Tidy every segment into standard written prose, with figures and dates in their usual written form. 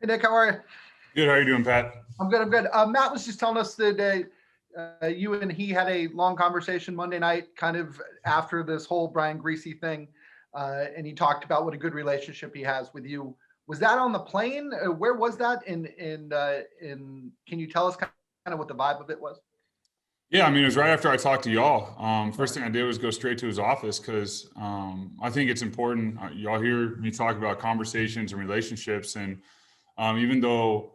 Hey Nick, how are you? Good. How are you doing, Pat? I'm good. I'm good. Matt was just telling us that you and he had a long conversation Monday night, kind of after this whole Brian Greasy thing, and he talked about what a good relationship he has with you. Was that on the plane? Where was that? In Can you tell us kind of what the vibe of it was? Yeah, I mean, it was right after I talked to y'all. First Okay. thing I did was go straight to his office because I think it's important. Y'all hear me talk about conversations and relationships, and even though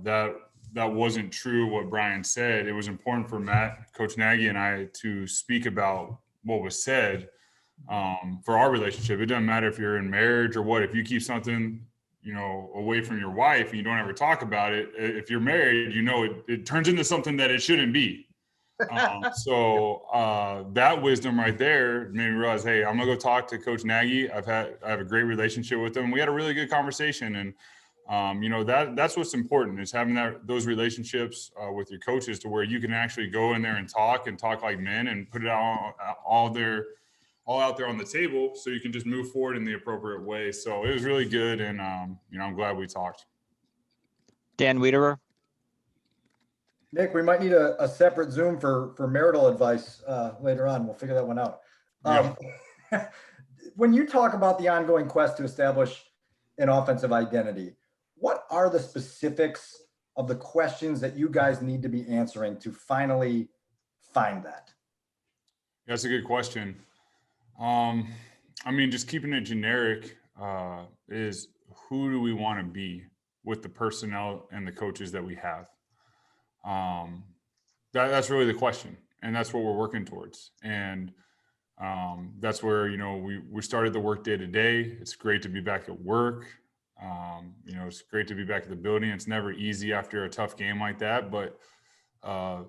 that wasn't true what Brian said, it was important for Matt, Coach Nagy, and I to speak about what was said for our relationship. It doesn't matter if you're in marriage or what. If you keep something away from your wife and you don't ever talk about it, if you're married, it turns into something that it shouldn't be. That wisdom right there made me realize, hey, I'm gonna go talk to Coach Nagy. I have a great relationship with him. We had a really good conversation, and that's what's important is having those relationships with your coaches to where you can actually go in there and talk like men and put it all out there on the table, so you can just move forward in the appropriate way. So it was really good, and I'm glad we talked. Dan Wiederer. Nick, we might need a separate Zoom for marital advice later on. We'll figure that one out. When you talk about the ongoing quest to establish an offensive identity, what are the specifics of the questions that you guys need to be answering to finally find that? That's a good question. I mean, just keeping it generic is who do we want to be with the personnel and the coaches that we have? That's really the question, and that's what we're working towards. And that's where we started the work day to day. It's great to be back at work. It's great to be back at the building. It's never easy after a tough game like that, but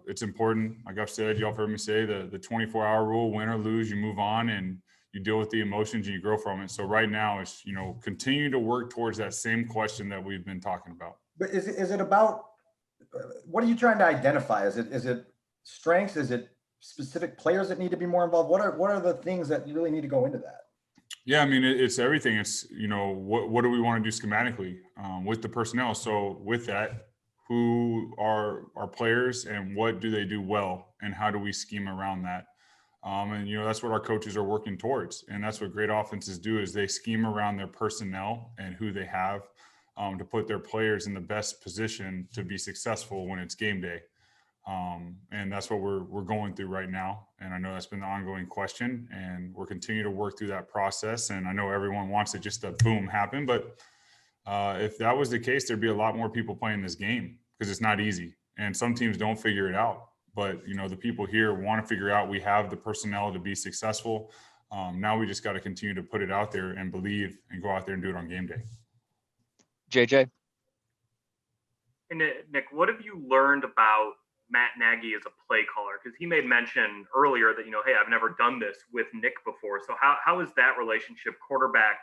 it's important. Like I've said, y'all have heard me say the 24-hour rule: win or lose, you move on and you deal with the emotions and you grow from it. So right now, it's continue to work towards that same question that we've been talking about. But is it about? What are you trying to identify? Is it strengths? Is it specific players that need to be more involved? What are the things that you really need to go into that? Yeah, I mean, it's everything. It's, what do we want to do schematically with the personnel? So with that, who are our players and what do they do well? And how do we scheme around that? And that's what our coaches are working towards. And that's what great offenses do is they scheme around their personnel and who they have to put their players in the best position to be successful when it's game day. And that's what we're going through right now. And I know that's been the ongoing question, and we're continuing to work through that process. And I know everyone wants it just to boom happen, but if that was the case, there'd be a lot more people playing this game because it's not easy. And some teams don't figure it out, but the people here want to figure out we have the personnel to be successful. Now we just got to continue to put it out there and believe and go out there and do it on game day. JJ. And Nick, what have you learned about Matt Nagy as a play caller? Because he made mention earlier that, hey, I've never done this with Nick before. So how is that relationship, quarterback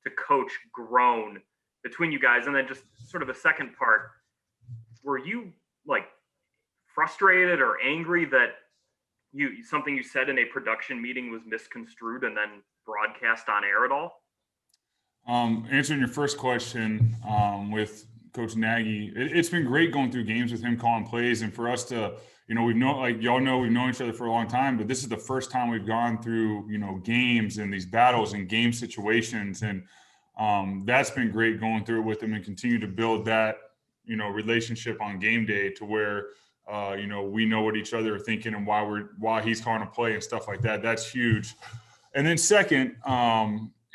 to coach, grown between you guys? And then just sort of a second part, were you frustrated or angry that something you said in a production meeting was misconstrued and then broadcast on air at all? Answering your first question with Coach Nagy, it's been great going through games with him calling plays, and for us to, we've known, y'all know, we've known each other for a long time, but this is the first time we've gone through, games and these battles and game situations, and that's been great going through it with him and continue to build that, relationship on game day to where, we know what each other are thinking and why he's calling a play and stuff like that. That's huge. And then second,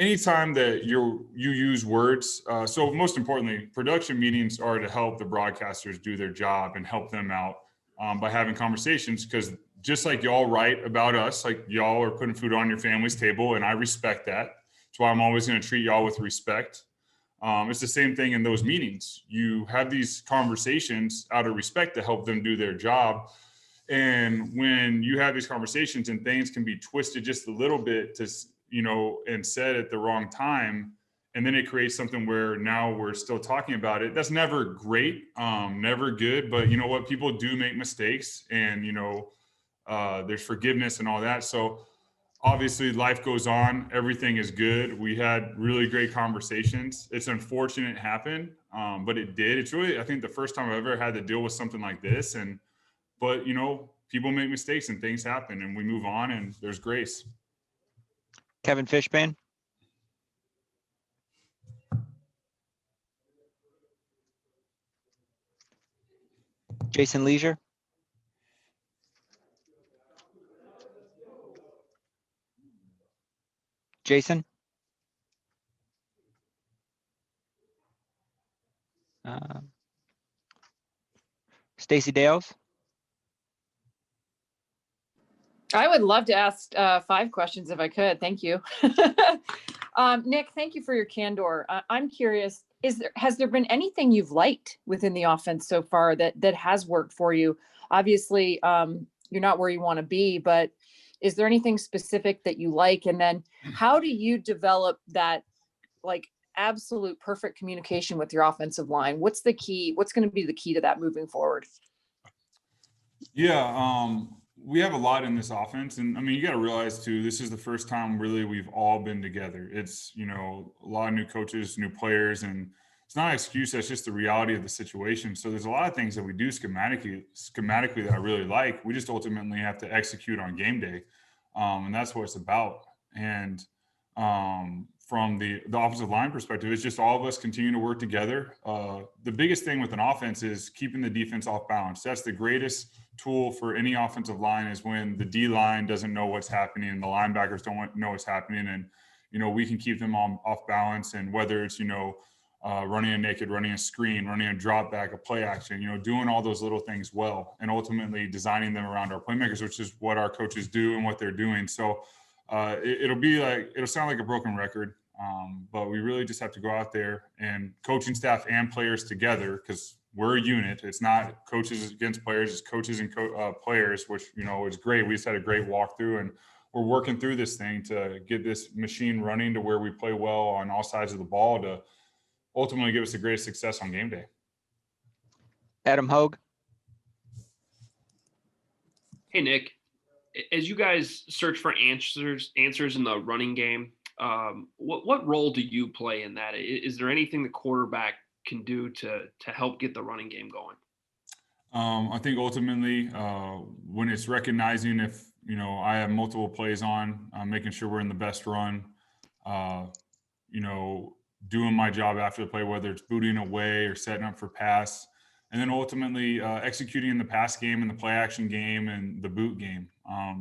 anytime that you use words, so most importantly, production meetings are to help the broadcasters do their job and help them out by having conversations, because just like y'all write about us, like y'all are putting food on your family's table, and I respect that. That's why I'm always going to treat y'all with respect. It's the same thing in those meetings. You have these conversations out of respect to help them do their job. And when you have these conversations and things can be twisted just a little bit to, and said at the wrong time, and then it creates something where now we're still talking about it. That's never great, never good. But you know what? People do make mistakes, and there's forgiveness and all that. So obviously life goes on. Everything is good. We had really great conversations. It's unfortunate it happened. but it did. It's really, I think, the first time I've ever had to deal with something like this. But people make mistakes and things happen, and we move on, and there's grace. Kevin Fishbane. Jason Leisure. Jason. Stacy Dales. I would love to ask 5 questions if I could. Thank you. Nick, thank you for your candor. I'm curious, has there been anything you've liked within the offense so far that has worked for you? Obviously, you're not where you want to be, but is there anything specific that you like? And then how do you develop that absolute perfect communication with your offensive line? What's the key? What's going to be the key to that moving forward? Yeah, we have a lot in this offense. And I mean, you got to realize too, this is the first time really we've all been together. It's, a lot of new coaches, new players, and it's not an excuse. That's just the reality of the situation. So there's a lot of things that we do schematically that I really like. We just ultimately have to execute on game day. And that's what it's about. And from the offensive line perspective, it's just all of us continue to work together. The biggest thing with an offense is keeping the defense off balance. That's the greatest tool for any offensive line, is when the D line doesn't know what's happening and the linebackers don't know what's happening. And, we can keep them off balance. And whether it's, running a naked, running a screen, running a drop back, a play action, doing all those little things well, and ultimately designing them around our playmakers, which is what our coaches do and what they're doing. So it'll sound like a broken record, but we really just have to go out there, and coaching staff and players together, because we're a unit. It's not coaches against players, it's coaches and players, which, is great. We just had a great walkthrough, and we're working through this thing to get this machine running to where we play well on all sides of the ball to ultimately give us the greatest success on game day. Adam Hogue. Hey, Nick, as you guys search for answers in the running game, what role do you play in that? Is there anything the quarterback can do to help get the running game going? I think ultimately, when it's recognizing if, I have multiple plays on, making sure we're in the best run, doing my job after the play, whether it's booting away or setting up for pass, and then ultimately executing in the pass game and the play action game and the boot game.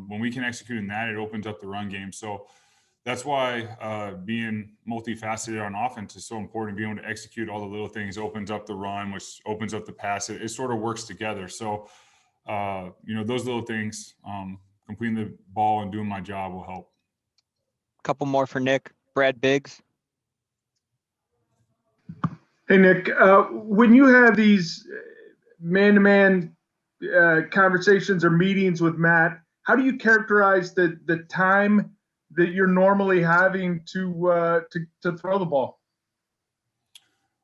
When we can execute in that, it opens up the run game. So that's why being multifaceted on offense is so important. Being able to execute all the little things opens up the run, which opens up the pass. It sort of works together. So, those little things, completing the ball and doing my job will help. A couple more for Nick. Brad Biggs. Hey, Nick, when you have these man-to-man conversations or meetings with Matt, how do you characterize the time that you're normally having to throw the ball?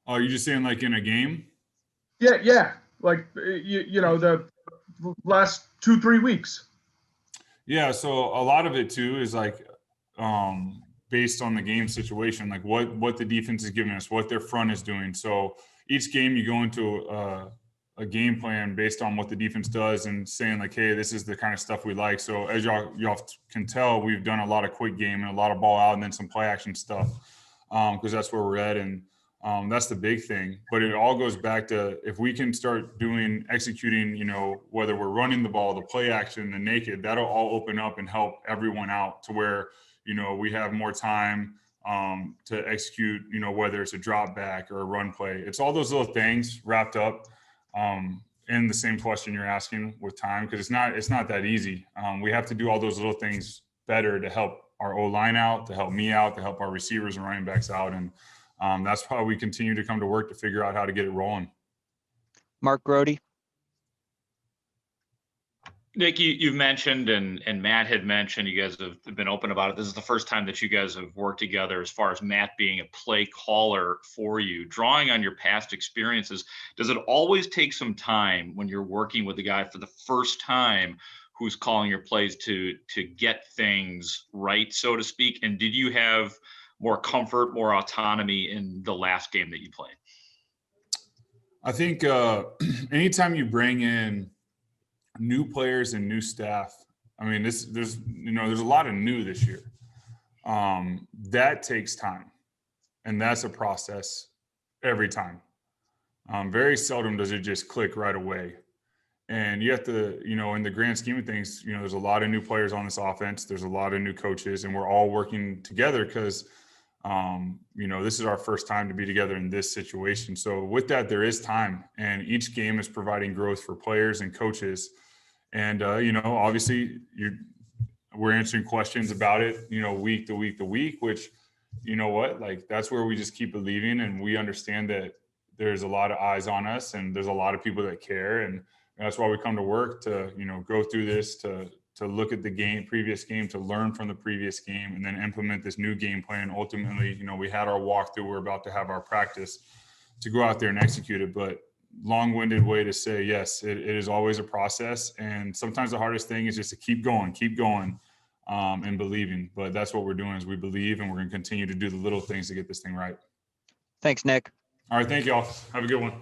Oh, you're just saying like in a game? Yeah. Like, the last 2-3 weeks. Yeah. So a lot of it too is like based on the game situation, like what the defense is giving us, what their front is doing. So each game you go into a game plan based on what the defense does and saying like, hey, this is the kind of stuff we like. So as y'all can tell, we've done a lot of quick game and a lot of ball out and then some play action stuff because that's where we're at. And that's the big thing. But it all goes back to if we can start executing, whether we're running the ball, the play action, the naked, that'll all open up and help everyone out to where, we have more time to execute, whether it's a drop back or a run play. It's all those little things wrapped up in the same question you're asking with time, because it's not that easy. We have to do all those little things better to help our O-line out, to help me out, to help our receivers and running backs out. And that's why we continue to come to work to figure out how to get it rolling. Mark Grody. Nick, you've mentioned and Matt had mentioned, you guys have been open about it. This is the first time that you guys have worked together as far as Matt being a play caller for you. Drawing on your past experiences, does it always take some time when you're working with a guy for the first time who's calling your plays to get things right, so to speak? And did you have more comfort, more autonomy in the last game that you played? I think anytime you bring in new players and new staff, I mean, there's a lot of new this year. That takes time, and that's a process every time. Very seldom does it just click right away. And you have to, in the grand scheme of things, there's a lot of new players on this offense. There's a lot of new coaches, and we're all working together because, this is our first time to be together in this situation. So with that, there is time, and each game is providing growth for players and coaches. And, obviously we're answering questions about it, week to week to week, which, that's where we just keep believing, and we understand that there's a lot of eyes on us, and there's a lot of people that care. And that's why we come to work to, go through this, to look at the previous game, to learn from the previous game, and then implement this new game plan. Ultimately, we had our walkthrough. We're about to have our practice to go out there and execute it. But long-winded way to say, yes, it is always a process. And sometimes the hardest thing is just to keep going, and believing. But that's what we're doing, is we believe, and we're going to continue to do the little things to get this thing right. Thanks, Nick. All right. Thank y'all. Have a good one.